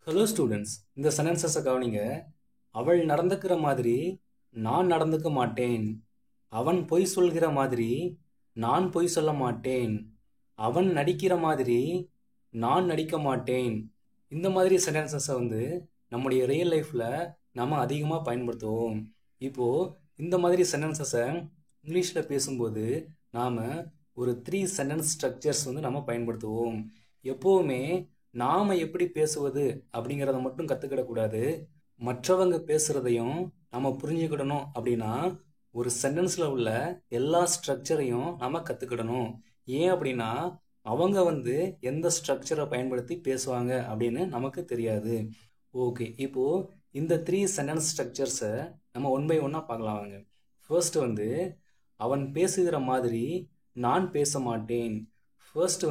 Hello students, இந்த சென்டென்சஸை கவனிங்க. அவள் நடந்துக்கிற மாதிரி நான் நடந்துக்க மாட்டேன். அவன் பொய் சொல்கிற மாதிரி நான் பொய் சொல்ல மாட்டேன். அவன் நடிக்கிற மாதிரி நான் நடிக்க மாட்டேன். இந்த மாதிரி சென்டென்சஸை நம்முடைய ரியல் லைஃப்பில் நம்ம அதிகமாக பயன்படுத்துவோம். இப்போது இந்த மாதிரி சென்டென்சஸை இங்கிலீஷில் பேசும்போது நாம் ஒரு 3 சென்டென்ஸ் ஸ்ட்ரக்சர்ஸ் நம்ம பயன்படுத்துவோம். எப்போவுமே நாம் எப்படி பேசுவது அப்படிங்கிறத மட்டும் கற்றுக்கிடக்கூடாது. மற்றவங்க பேசுகிறதையும் நம்ம புரிஞ்சுக்கிடணும். அப்படின்னா ஒரு சென்டென்ஸில் உள்ள எல்லா ஸ்ட்ரக்சரையும் நம்ம கற்றுக்கிடணும். ஏன் அப்படின்னா அவங்க எந்த ஸ்ட்ரக்சரை பயன்படுத்தி பேசுவாங்க அப்படின்னு நமக்கு தெரியாது. ஓகே, இப்போது இந்த 3 சென்டென்ஸ் ஸ்ட்ரக்சர்ஸை நம்ம ஒன் பை ஒன்னாக பார்க்கலாம் வாங்க. ஃபர்ஸ்ட் அவன் பேசுகிற மாதிரி நான் பேச மாட்டேன். ஃபர்ஸ்ட்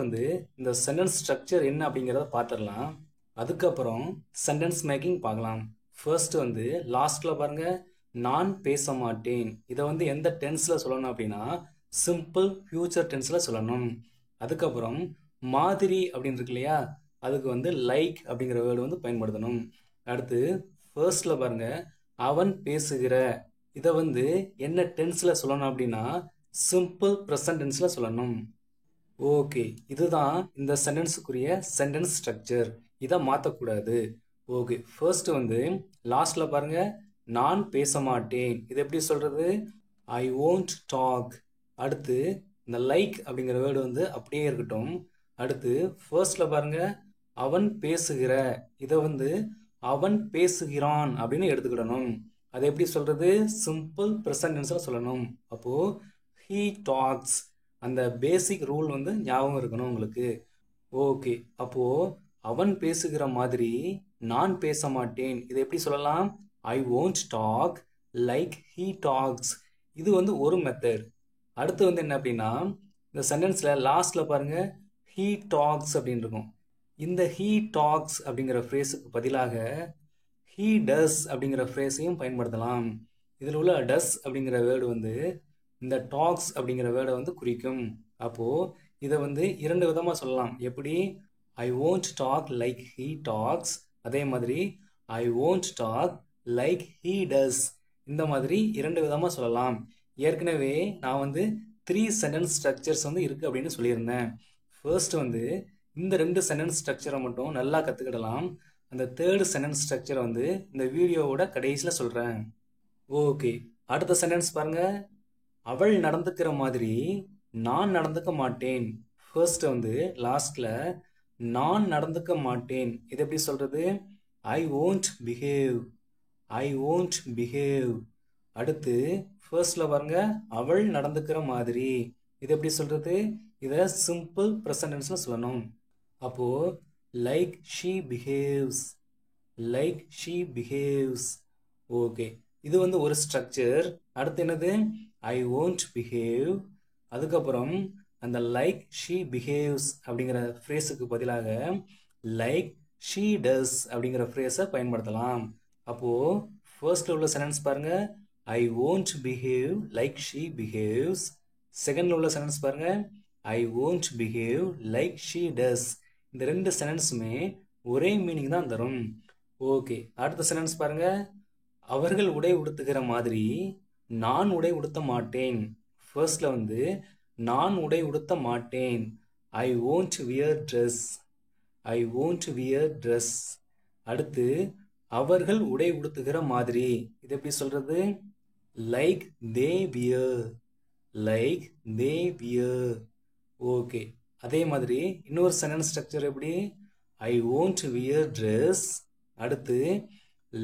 இந்த சென்டென்ஸ் ஸ்ட்ரக்சர் என்ன அப்படிங்கிறத பார்த்துடலாம். அதுக்கப்புறம் சென்டென்ஸ் மேக்கிங் பார்க்கலாம். ஃபர்ஸ்ட் லாஸ்ட்டில் பாருங்க, நான் பேச மாட்டேன். இதை எந்த டென்ஸில் சொல்லணும் அப்படின்னா சிம்பிள் ஃபியூச்சர் டென்ஸில் சொல்லணும். அதுக்கப்புறம் மாதிரி அப்படின்னு இருக்கு இல்லையா, அதுக்கு லைக் அப்படிங்கிற வேர்டு பயன்படுத்தணும். அடுத்து ஃபர்ஸ்டில் பாருங்க, அவன் பேசுகிற, இதை என்ன டென்ஸில் சொல்லணும் அப்படின்னா சிம்பிள் ப்ரெசன்ட் டென்ஸில் சொல்லணும். ஓகே, இதுதான் இந்த சென்டென்ஸுக்குரிய சென்டென்ஸ் ஸ்ட்ரக்சர். இதை மாற்றக்கூடாது. ஓகே, ஃபர்ஸ்ட் லாஸ்ட்டில் பாருங்க, நான் பேச மாட்டேன். இது எப்படி சொல்கிறது? ஐ won't டாக். அடுத்து இந்த லைக் அப்படிங்கிற வேர்டு அப்படியே இருக்கட்டும். அடுத்து ஃபர்ஸ்டில் பாருங்க, அவன் பேசுகிற, இதை அவன் பேசுகிறான் அப்படின்னு எடுத்துக்கிடணும். அதை எப்படி சொல்கிறது? சிம்பிள் ப்ரெசன்ட் டென்ஸில் சொல்லணும். அப்போது he talks. அந்த பேசிக் ரூல் ஞாபகம் இருக்கணும் உங்களுக்கு. ஓகே, அப்போது அவன் பேசுகிற மாதிரி நான் பேச மாட்டேன். இதை எப்படி சொல்லலாம்? I won't talk like he talks. இது ஒரு மெத்தட். அடுத்து என்ன அப்படின்னா இந்த சென்டென்ஸில் லாஸ்ட்டில் பாருங்கள், he talks அப்படின்னு இருக்கும். இந்த he talks அப்படிங்கிற ஃப்ரேஸுக்கு பதிலாக he does அப்படிங்கிற ஃப்ரேஸையும் பயன்படுத்தலாம். இதில் உள்ள does அப்படிங்கிற வேர்டு இந்த டாக்ஸ் அப்படிங்கிற வேர்டை குறிக்கும். அப்போது இதை இரண்டு விதமாக சொல்லலாம். எப்படி? I won't talk like he talks, அதே மாதிரி I won't talk like he does. இந்த மாதிரி இரண்டு விதமாக சொல்லலாம். ஏற்கனவே நான் 3 சென்டென்ஸ் ஸ்ட்ரக்சர்ஸ் இருக்குது அப்படின்னு சொல்லியிருந்தேன். ஃபர்ஸ்ட் இந்த 2 சென்டென்ஸ் ஸ்ட்ரக்சரை மட்டும் நல்லா கற்றுக்கிடலாம். அந்த 3rd சென்டென்ஸ் ஸ்ட்ரக்சரை இந்த வீடியோவோட கடைசியில் சொல்கிறேன். ஓகே, அடுத்த சென்டென்ஸ் பாருங்கள். அவள் நடந்துக்கிற மாதிரி நான் நடந்துக்க மாட்டேன். ஃபர்ஸ்ட் லாஸ்ட்ல நான் நடந்துக்க மாட்டேன். இது எப்படி சொல்றது? ஐ won't behave. I won't behave. அடுத்து ஃபர்ஸ்ட்ல பாருங்க, அவள் நடந்துக்கிற மாதிரி. இது எப்படி சொல்றது? இதை சிம்பிள் ப்ரெசன்ட் டென்ஸ்ல சொல்லணும். அப்போ like she behaves. Like she behaves. Okay, இது ஒரு ஸ்ட்ரக்சர். அடுத்து என்னது? ஐ won't பிஹேவ். அதுக்கப்புறம் அந்த லைக் ஷீ பிஹேவ்ஸ் அப்படிங்கிற ஃப்ரேஸுக்கு பதிலாக லைக் ஷீ டஸ் அப்படிங்கிற ஃப்ரேஸை பயன்படுத்தலாம். அப்போது ஃபர்ஸ்டில் உள்ள சென்டென்ஸ் பாருங்கள், ஐ won't behave like she behaves. செகண்டில் உள்ள சென்டென்ஸ் பாருங்கள், ஐ won't behave like she does. இந்த 2 சென்டென்ஸுமே ஒரே மீனிங் தான் தரும். ஓகே, அடுத்த சென்டென்ஸ் பாருங்கள். அவர்கள் உடை உடுத்துகிற மாதிரி நான் உடை உடுத்த மாட்டேன். ஃபர்ஸ்ட்ல நான் உடை உடுத்த மாட்டேன். ஐ won't wear dress. I won't wear dress. அடுத்து அவர்கள் உடை உடுத்துகிற மாதிரி. இது எப்படி சொல்றது? Like they wear. Like they wear. Okay, அதே மாதிரி இன்னொரு சென்டென்ஸ் ஸ்ட்ரக்சர் எப்படி? I won't wear dress. அடுத்து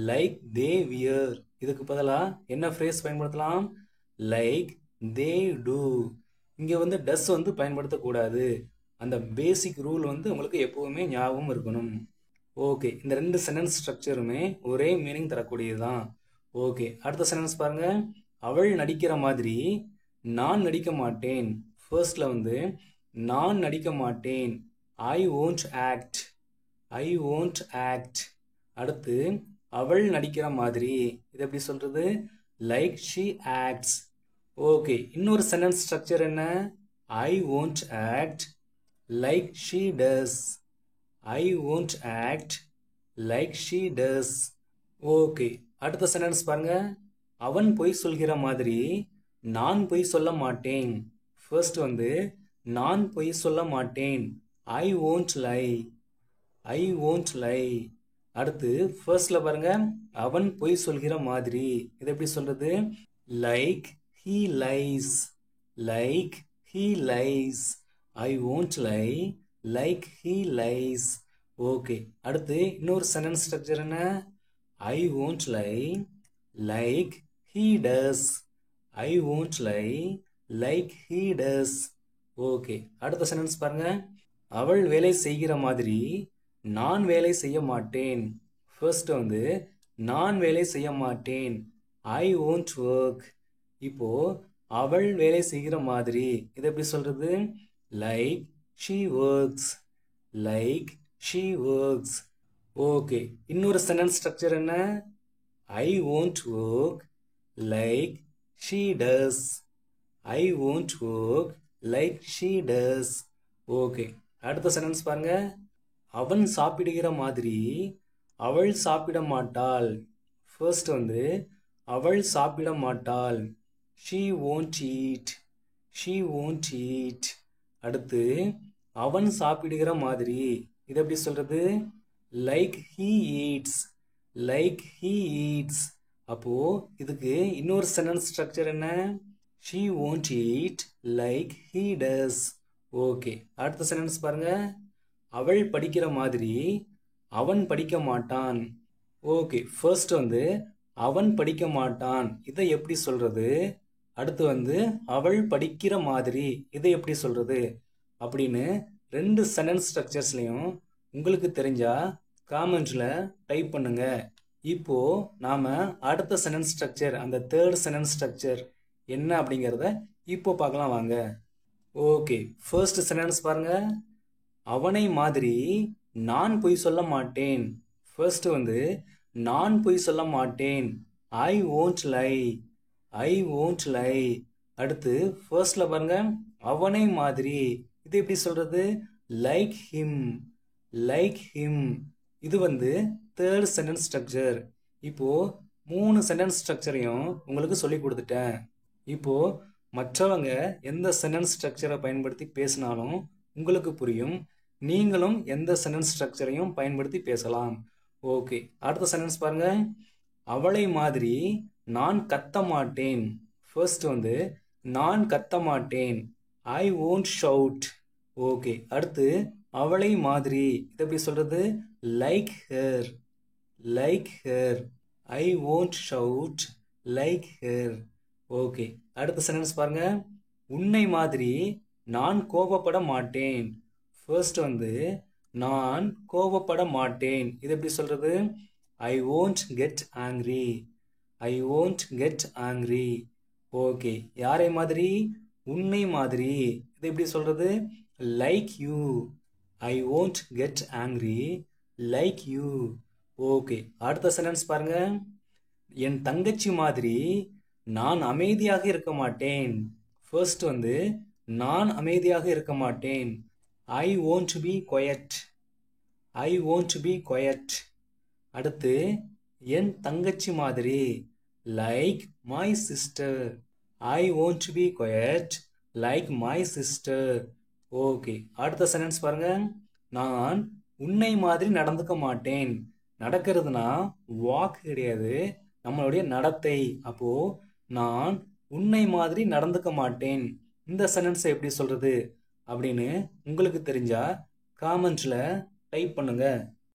லைக் தே வியர். இதுக்கு பதிலாக என்ன ஃப்ரேஸ் பயன்படுத்தலாம்? Like they do. இங்கே டஸ் பயன்படுத்தக்கூடாது. அந்த பேசிக் ரூல் உங்களுக்கு எப்போவுமே ஞாபகம் இருக்கணும். ஓகே, இந்த 2 சென்டென்ஸ் ஸ்ட்ரக்சருமே ஒரே மீனிங் தரக்கூடியது தான். ஓகே, அடுத்த சென்டென்ஸ் பாருங்க. அவள் நடிக்கிற மாதிரி நான் நடிக்க மாட்டேன். ஃபர்ஸ்ட்ல நான் நடிக்க மாட்டேன். ஐ won't act. I won't act. அடுத்து அவள் நடிக்கிற மாதிரி. இது எப்படி சொல்றது? Like she acts. ஓகே, இன்னொரு சென்டென்ஸ் ஸ்ட்ரக்சர் என்ன? ஐ won't act like she does. I won't act like she does. Okay, அடுத்த சென்டென்ஸ் பாருங்க. அவன் பொய் சொல்கிற மாதிரி நான் பொய் சொல்ல மாட்டேன். ஃபர்ஸ்ட் நான் பொய் சொல்ல மாட்டேன். ஐ won't lie. I won't lie. அடுத்து ஃபர்ஸ்ட்ல பாருங்க, அவன் பொய் சொல்கிற மாதிரி. இது எப்படி சொல்றது? Like he lies. Like he lies. I won't lie like he lies. Okay, அடுத்து இன்னொரு சென்டென்ஸ் ஸ்ட்ரக்சர் என்ன? I won't lie like he does. I won't lie like he does. Okay, அடுத்த சென்டென்ஸ் பாருங்க. அவள் வேலை செய்கிற மாதிரி நான் வேலை செய்ய மாட்டேன். ஃபர்ஸ்ட் நான் வேலை செய்ய மாட்டேன். I won't work. இப்போ அவள் வேலை செய்கிற மாதிரி இது எப்படி சொல்றது? Like she works. Like she works. Okay, இன்னொரு சென்டென்ஸ் ஸ்ட்ரக்சர் என்ன? I won't work like she does. I won't work like she does. Okay, அடுத்த சென்டென்ஸ் பாருங்க. அவன் சாப்பிடுகிற மாதிரி அவள் சாப்பிட மாட்டாள். ஃபர்ஸ்ட் அவள் சாப்பிட மாட்டாள். She won't eat. She won't eat. அடுத்து அவன் சாப்பிடுகிற மாதிரி இது எப்படி சொல்றது? Like he eats. Like he eats. அப்போ இதுக்கு இன்னொரு சென்டென்ஸ் ஸ்ட்ரக்சர் என்ன? She won't eat like he does. Okay, அடுத்த சென்டென்ஸ் பாருங்க. அவள் படிக்கிற மாதிரி அவன் படிக்க மாட்டான். ஓகே, ஃபர்ஸ்ட் அவன் படிக்க மாட்டான். இதை எப்படி சொல்றது? அடுத்து அவள் படிக்கிற மாதிரி இதை எப்படி சொல்றது அப்படின்னு ரெண்டு சென்டென்ஸ் ஸ்ட்ரக்சர்ஸ்லையும் உங்களுக்கு தெரிஞ்சா காமெண்ட்ஸ்ல டைப் பண்ணுங்க. இப்போ நாம அடுத்த சென்டென்ஸ் ஸ்ட்ரக்சர், அந்த தேர்ட் சென்டென்ஸ் ஸ்ட்ரக்சர் என்ன அப்படிங்கிறத இப்போ பார்க்கலாம் வாங்க. ஓகே, ஃபர்ஸ்ட் சென்டென்ஸ் பாருங்க. அவனை மாதிரி நான் பொய் சொல்ல மாட்டேன். ஃபர்ஸ்ட் நான் பொய் சொல்ல மாட்டேன். ஐ won't lie. I won't lie. அடுத்து ஃபர்ஸ்ட்ல பாருங்க, அவனை மாதிரி இது எப்படி சொல்றது? Like him. Like him. இது தேர்ட் சென்டென்ஸ் ஸ்ட்ரக்சர். இப்போ 3 சென்டென்ஸ் ஸ்ட்ரக்சரையும் உங்களுக்கு சொல்லி கொடுத்துட்டேன். இப்போ மற்றவங்க எந்த சென்டென்ஸ் ஸ்ட்ரக்சரை பயன்படுத்தி பேசினாலும் உங்களுக்கு புரியும். நீங்களும் எந்த சென்டென்ஸ் ஸ்ட்ரக்சரையும் பயன்படுத்தி பேசலாம். ஓகே, அடுத்த சென்டென்ஸ் பாருங்க. அவளை மாதிரி நான் கத்த மாட்டேன். ஃபர்ஸ்ட் நான் கத்த மாட்டேன். ஐ won't shout. ஓகே, அடுத்து அவளை மாதிரி இது எப்படி சொல்றது? Like her. Like her. I won't shout like her. Okay, அடுத்த சென்டென்ஸ் பாருங்க. உன்னை மாதிரி நான் கோபப்பட மாட்டேன். ஃபர்ஸ்ட் நான் கோபப்பட மாட்டேன். இது எப்படி சொல்றது? ஐ won't get angry. I won't get angry. Okay, யாரை மாதிரி? உன்னை மாதிரி. இது எப்படி சொல்றது? Like you. I won't get angry like you. Okay, அடுத்த சென்டென்ஸ் பாருங்க. என் தங்கச்சி மாதிரி நான் அமைதியாக இருக்க மாட்டேன். ஃபர்ஸ்ட் நான் அமைதியாக இருக்க மாட்டேன். ஐ won't be quiet. I won't be quiet. அடுத்து என் தங்கச்சி மாதிரி. Like my sister. I won't be quiet like my sister. Okay, அடுத்த சென்டென்ஸ் பாருங்க. நான் உன்னை மாதிரி நடந்துக்க மாட்டேன். நடக்கிறதுனா வாக் கிடையாது, நம்மளுடைய நடத்தை. அப்போ நான் உன்னை மாதிரி நடந்துக்க மாட்டேன். இந்த சென்டென்ஸை எப்படி சொல்றது அப்படின்னு உங்களுக்கு தெரிஞ்சா காமெண்ட்ஸ்ல டைப் பண்ணுங்க.